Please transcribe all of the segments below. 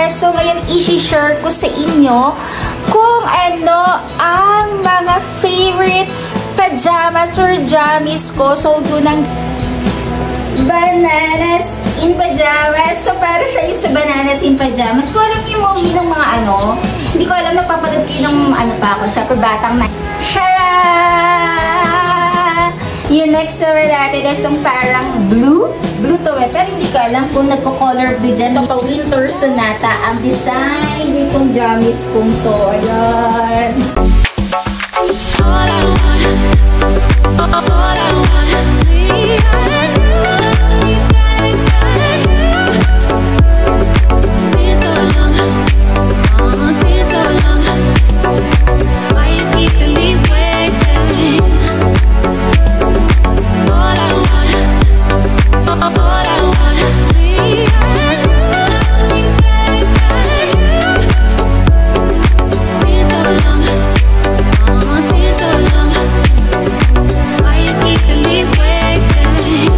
Cheres! So ngayon i-share ko sa inyo kung ano ang mga favorite pajamas or jammies ko. So doon ang bananas in pajamas. So para siya yung sa bananas in pajamas. Kung alam niyo mo yun ng mga ano, hindi ko alam, napapanood kayo ng ano pa ako, syempre batang na. Yung next naman natin is yung parang blue to eh. Pero hindi ko alam kung nagpo-color blue dyan. Ito pa Winter Sonata ang design nitong jammies kong to. Ayan. All I wanna be and you, been so long, been so long. Why you keeping me waiting? All I wanna be and you, been so long, been so long. Why you keeping me waiting?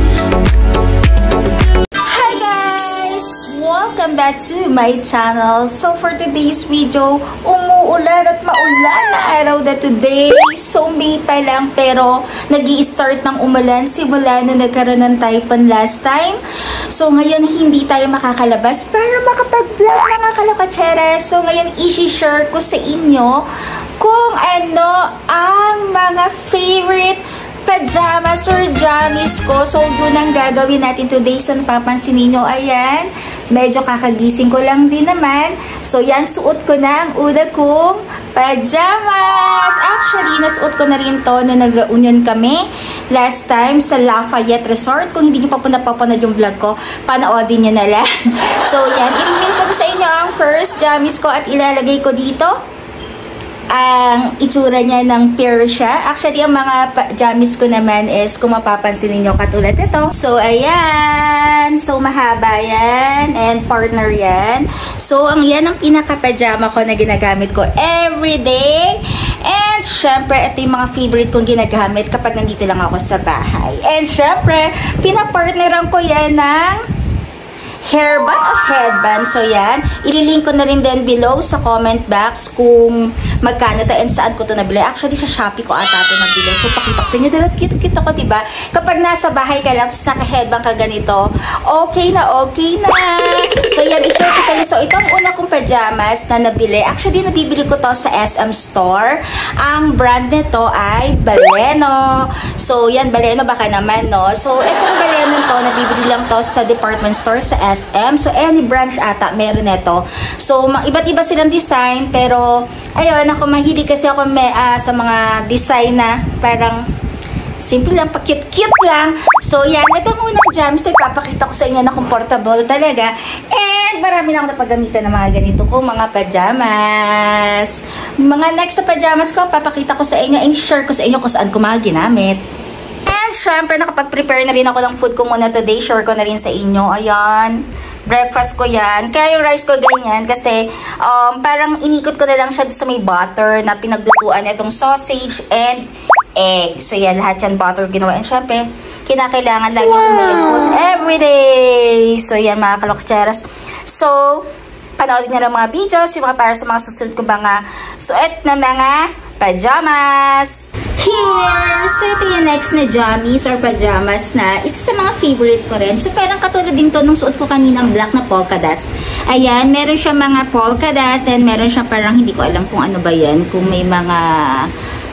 Hi guys! Welcome back to my channel. So for today's video, umuulan at maulan na araw na today. So May pa lang pero nag-i-start ng umulan simula na nagkaroon ng typhoon last time. So ngayon hindi tayo makakalabas para makapag-vlog mga kalokatseres. So ngayon i-share ko sa inyo kung ano ang mga favorite pajamas or jammies ko. So yun ang gagawin natin today. So napapansin ninyo, ayan, medyo kakagising ko lang din naman. So yan, suot ko na ang una kong pajamas. Actually, nasuot ko na rin to na nag-reunion kami last time sa Lafayette Resort. Kung hindi nyo pa napapanood yung vlog ko, panoodin nyo na lang. So yan, i-reveal ko na sa inyo ang first jammies ko at ilalagay ko dito ang itsura niya ng Persia. Actually, ang mga jammies ko naman is, kung mapapansin niyo katulad nito. So, ayan. So, mahaba yan. And partner yan. So, yan ang pinaka-pajama ko na ginagamit ko everyday. And, syempre, ito yung mga favorite kong ginagamit kapag nandito lang ako sa bahay. And, syempre, pinapartneran ko yan ng hairband o headband. So yan, ililink ko na rin din below sa comment box kung magkano to and saan ko to nabili. Actually sa Shopee ko ata to nabili. So pakita ko sa inyo, dahil cute ko, diba? Kapag nasa bahay ka lang, tapos naka-headband ka ganito, okay na. So yan, i-share ko sa inyo. So ito ang una kong pajamas na nabili. Actually, nabibili ko to sa SM Store. Ang brand nito ay Baleno. So yan, Baleno baka naman, no? So itong Baleno to, nabibili lang to sa department store sa SM. So, any branch ata, meron neto. So, iba't iba silang design, pero, ayun, ako mahilig kasi ako sa mga design na parang simple lang, pa-cute lang. So, yan, itong unang jammies, ipapakita ko sa inyo na comfortable talaga. And, marami na akong napagamitan ng mga ganito kong mga pajamas. Mga next na pajamas ko, papakita ko sa inyo and share ko sa inyo kung saan ko mga ginamit. Siyempre, nakapag-prepare na rin ako ng food ko muna today. Share ko na rin sa inyo. Ayan. Breakfast ko yan. Kaya yung rice ko ganyan kasi parang inikot ko na lang siya sa may butter na pinaglutuan itong sausage and egg. So yan, lahat yan butter ginawa. And syempre, kinakailangan lagi ko may food everyday. So yan mga kalokcheras. So, panoodin na lang mga videos yung mga para sa mga susunod ko mga suot na mga pajamas. Here! So, ito yung next na jammies or pajamas na isa sa mga favorite ko rin. So, parang katulad din to nung suot ko kaninang black na polka dots. Ayan, meron siya mga polka dots and meron siya parang hindi ko alam kung ano ba yan. Kung may mga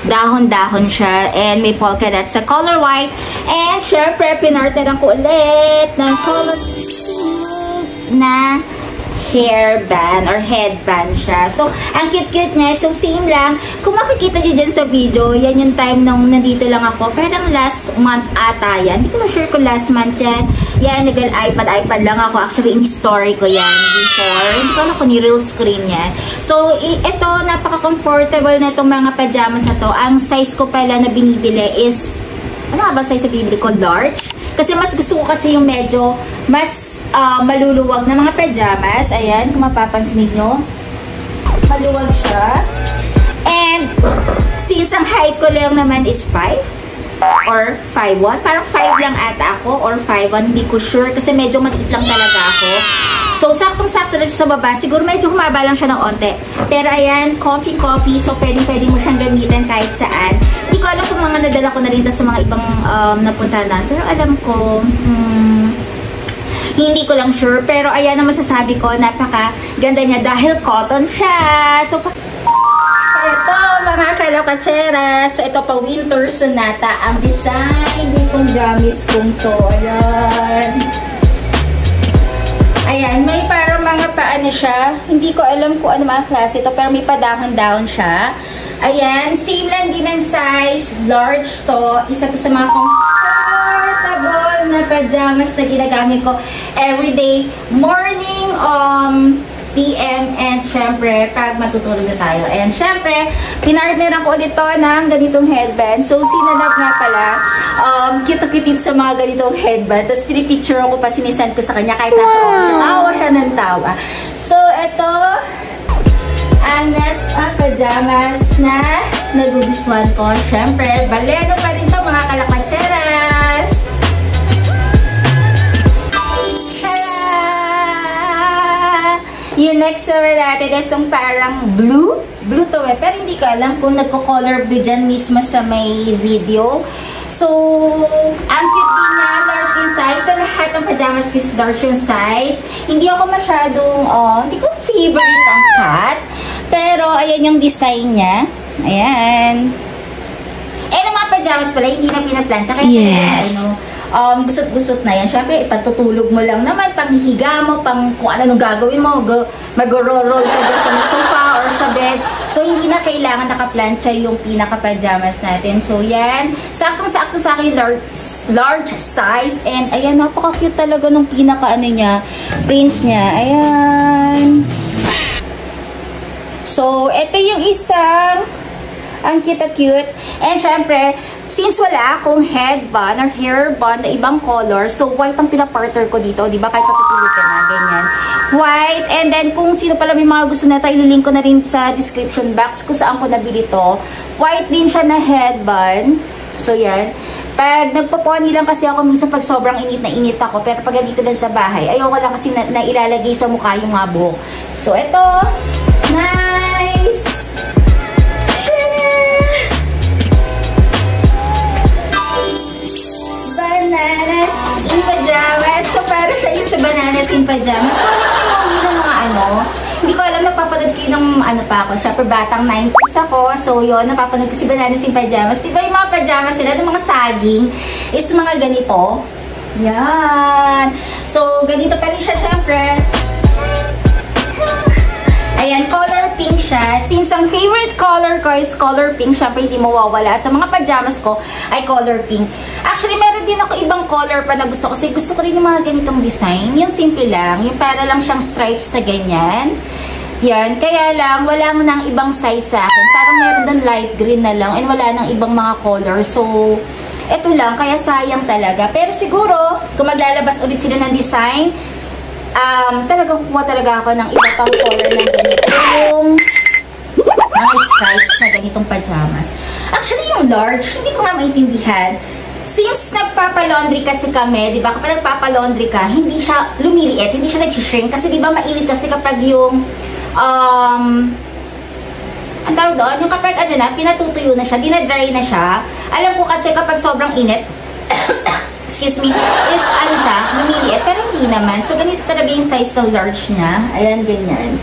dahon-dahon siya and may polka dots sa color white. And, syempre, pinarteran ko ulit ng color na hairband or headband siya. So, ang cute-cute niya. So, same lang. Kung makikita nyo dyan sa video, yan yung time nung nandito lang ako. Parang last month ata yan. Hindi ko na sure kung last month yan. Yan, nag-iPad lang ako. Actually, in-story ko yan before. Hindi ko na kung ni-real screen yan. So, ito, napaka-comfortable na itong mga pajamas na to. Ang size ko pala na binibili is, ano nga ba size na binibili ko? Large. Kasi mas gusto ko kasi yung medyo mas maluluwag na mga pajamas. Ayan, kung mapapansin niyo, maluwag siya. And since ang height ko lang naman is 5 or 5'1", parang 5 lang ata ako or 5'1", hindi ko sure kasi medyo maliit lang talaga ako. So, saktong-sakto na siya sa baba. Siguro medyo humaba lang siya ng onte. Pero ayan, comfy. So, pwede mo siyang gamitin kahit saan. Hindi ko alam kung mga nadala ko na rin sa mga ibang napuntahan na. Pero alam ko, hindi ko lang sure. Pero ayan ang masasabi ko, napaka-ganda niya dahil cotton siya. So, ito, mga kalokachera. So, ito pa Winter Sonata. Ang design nitong jammies kong to. Ayan, may parang mga paano siya. Hindi ko alam kung ano mga klase ito, pero may padahon-dahon siya. Ayan, same lang din ang size. Large to. Isa to sa mga comfortable na pajamas na ginagamit ko everyday, morning, PM, and syempre, pag matutulog na tayo. And syempre, pinartneran ko ulit to ng ganitong headband. So, sinanap nga pala, cute-cute sa mga ganitong headband. Tapos, pinipicture ko pa, sinisend ko sa kanya kahit nasa office. Tawa siya ng tawa. So, ito, ang next pajamas na nagugustuhan ko. Syempre, baleno pa rin to, mga kalakatseras. Yung next naman natin is yung parang blue to eh. Pero hindi ko alam kung nagko-color blue dyan mismo sa may video. So, ang cute din na, large in size. So, lahat ng pajamas is large in size. Hindi ako masyadong, hindi ko favorite ang cat. Pero, ayan yung design niya. Ayan. Eh, ng mga pajamas pala, hindi na pinaplansya. Kaya, yes. Gusot-gusot na yan. Siyempre, ipatutulog mo lang naman, panghihiga mo, pang kung ano nung gagawin mo, mag-roll ka doon sa sofa or sa bed. So, hindi na kailangan nakaplansya yung pinaka-pajamas natin. So, yan. Saktong-sakto sa akin, large size. And, ayan, napaka-cute talaga nung pinaka-ano niya, print niya. Ayan. So, ito yung isang ang cute-cute. And syempre, since wala akong headband or hairband na ibang color, so white ang pinaparter ko dito. Diba? Kahit patutulog ka na, ganyan. White. And then, kung sino pala may mga gusto na tayo, ililink ko na rin sa description box kung saan ko nabili to. White din siya na headband. So, yan. Pag nagpaponi lang kasi ako, minsan pag sobrang init na init ako, pero pag dito lang sa bahay, ayoko lang kasi na ilalagay sa mukha yung mga buhok. So, ito. Nice! Bananas in pajamas. So, para siya yung sa bananas in pajamas. So, alam mo ng mga ano, hindi ko alam, napapanood ko ng ano pa ako. Siyempre, batang 90s ako. So, yun, napapanood ko si bananas in pajamas. Diba yung mga pajamas nila, yung mga saging, is mga ganito. Yan. So, ganito pa rin siya, siyempre. Ayan, color pink siya. Since ang favorite color ko is color pink, syempre hindi mawawala. Sa mga pajamas ko ay color pink. Actually, meron din ako ibang color pa na gusto ko. Kasi gusto ko rin yung mga ganitong design. Yung simple lang. Yung para lang siyang stripes na ganyan. Yan. Kaya lang, wala mo nang ibang size sa akin. Parang meron doon light green na lang. And wala nang ibang mga color. So, eto lang. Kaya sayang talaga. Pero siguro, kung maglalabas ulit sila ng design, talagang kukuha talaga ako ng iba pang color ng ganitong mga stripes na ganitong pajamas. Actually, yung large, hindi ko nga maintindihan. Since nagpapalaundry kasi kami, di ba, kapag nagpapalaundry ka, hindi siya lumiliit, hindi siya nag-shrink. Kasi di ba, mainit kasi kapag yung, ang tawag doon, yung kapag ano na, pinatutuyo na siya, dinadry na siya. Alam ko kasi kapag sobrang init, excuse me, is ano siya, lumiliit, pero hindi naman. So, ganito talaga yung size ng large niya. Ayan, ganyan.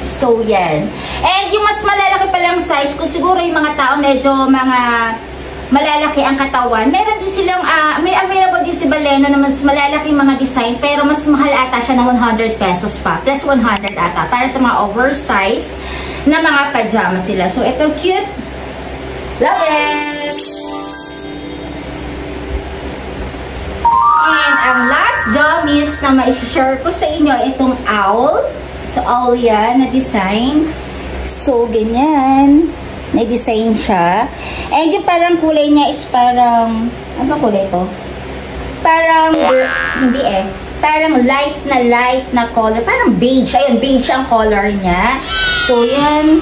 So, yan. And yung mas malalaki palang size, kung siguro yung mga tao medyo mga malalaki ang katawan, meron din silang, may available din si Baleno na mas malalaki mga design, pero mas mahal ata siya ng 100 pesos pa. Plus 100 ata, para sa mga oversize na mga pajamas nila. So, ito cute. Love it! And ang last jammies na ma-share ko sa inyo, itong owl. So, owl yan na design. So, ganyan. Na-design siya. And yung parang kulay niya is parang, ano ba kulay ito? Parang, hindi eh. Parang light na color. Parang beige. Ayun, beige ang color niya. So, yan.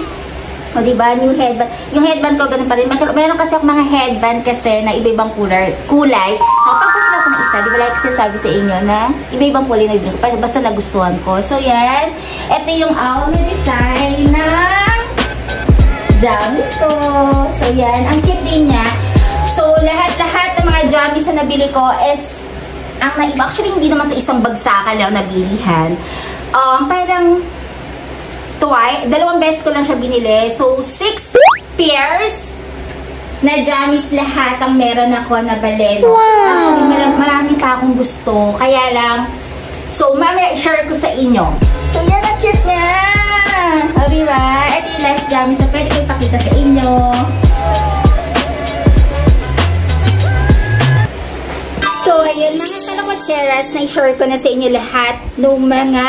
O, diba? New headband. Yung headband ko, ganun pa rin. Meron kasi ako mga headband kasi na iba-ibang kulay. Kapag bumili ako ng isa. Di ba like sinasabi sa inyo na iba-ibang kulay na binili ko. Basta nagustuhan ko. So, yan. Ito yung owl na design ng jammies ko. So, yan. Ang cute din niya. So, lahat-lahat ng mga jammies na nabili ko is ang naiba. Actually, hindi naman ito isang bagsakan lang nabilihan. Parang dalawang beses ko lang siya binili. So, 6 pairs na jammies lahat ang meron ako na baleno. Wow! Actually, maraming ka akong gusto. Kaya lang, so, mamaya i-share ko sa inyo. So, yan ang cute niya! O, diba? Ito yung last jammies na pwede ko ipakita sa inyo. So, ayan, mga kalakotseras, na-share ko na sa inyo lahat ng mga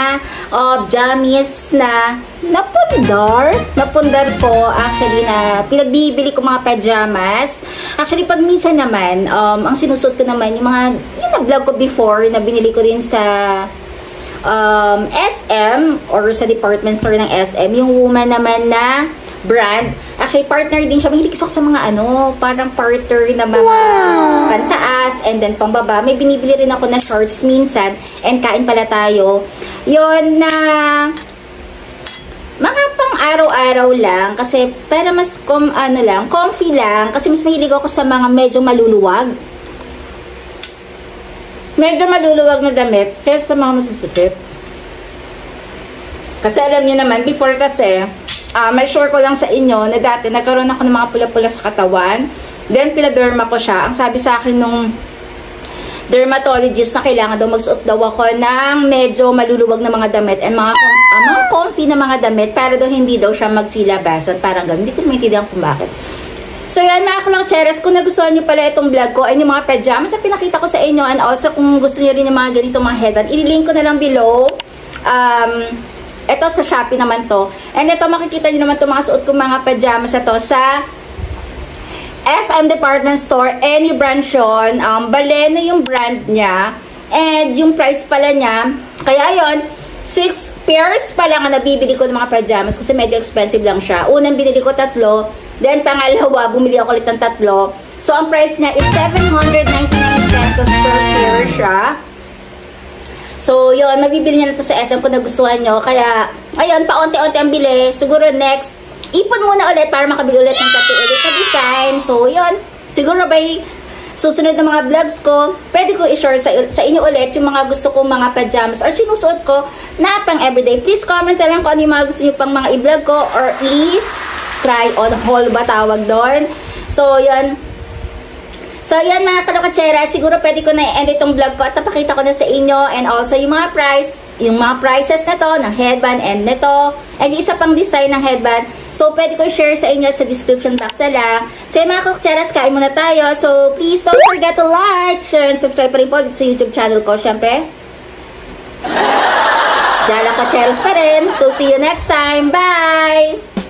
jammies na napundar po, actually, na pinagbibili ko mga pajamas. Actually, pag minsan naman, ang sinusot ko naman, yung mga, yung na-vlog ko before, na binili ko rin sa SM, or sa department store ng SM, yung woman naman na brand. Actually, partner din siya. Mahilig ako sa mga parang partner na mga pantaas and then pambaba. May binibili rin ako na shorts minsan and kain pala tayo. Yun na mga pang araw-araw lang kasi para mas comfy lang kasi mas mahilig ako sa mga medyo maluluwag. Medyo maluluwag na damit kaya sa mga masusutit. Kasi alam niyo naman, before kasi may share ko lang sa inyo na dati nagkaroon ako ng mga pula-pula sa katawan. Then, pila-derma ko siya. Ang sabi sa akin nung dermatologist na kailangan daw magsuot daw ako ng medyo maluluwag na mga damit and mga comfy na mga damit para daw hindi daw siya magsilabasan. Parang gano'n. Hindi ko maintindihan kung bakit. So, yan mga kalakcheras. Kung nagustuhan nyo pala itong vlog ko ay yung mga pajamas na pinakita ko sa inyo and also kung gusto nyo rin yung mga ganito mga headband, ililink ko na lang below. Ito sa Shopee naman to. And ito makikita niyo naman itong mga suot kong mga pajamas na to sa SM Department Store. Any brand yun. Baleno yung brand niya. And yung price pala niya. Kaya yun, 6 pairs pa lang ang nabibili ko ng mga pajamas kasi medyo expensive lang siya. Unang binili ko 3. Then pangalawa, bumili ako ulit ng 3. So ang price niya is 799 pesos per pair siya. So, yun, mabibili niya na to sa SM kung nagustuhan nyo. Kaya, ayun, paunti-unti ang bili. Siguro next, ipon muna ulit para makabili ulit ng tattoo ulit na design. So, yun, siguro by susunod na mga vlogs ko, pwede ko i-share sa inyo ulit yung mga gusto kong mga pajamas or sinusuot ko na pang everyday. Please comment na lang kung ano yung mga gusto nyo pang mga i-vlog ko or i-try on haul ba tawag doon. So, yun. So, yan mga kalakatsera, siguro pwede ko na i-end itong vlog ko at napakita ko na sa inyo and also yung mga prices na to, ng headband and nito, and yung isa pang design ng headband. So, pwede ko i-share sa inyo sa description box na lang. So, yung mga kalakatseras, kain muna tayo. So, please don't forget to like, share, and subscribe pa rin po dito sa YouTube channel ko, syempre. Jala Katseras pa rin. So, see you next time. Bye!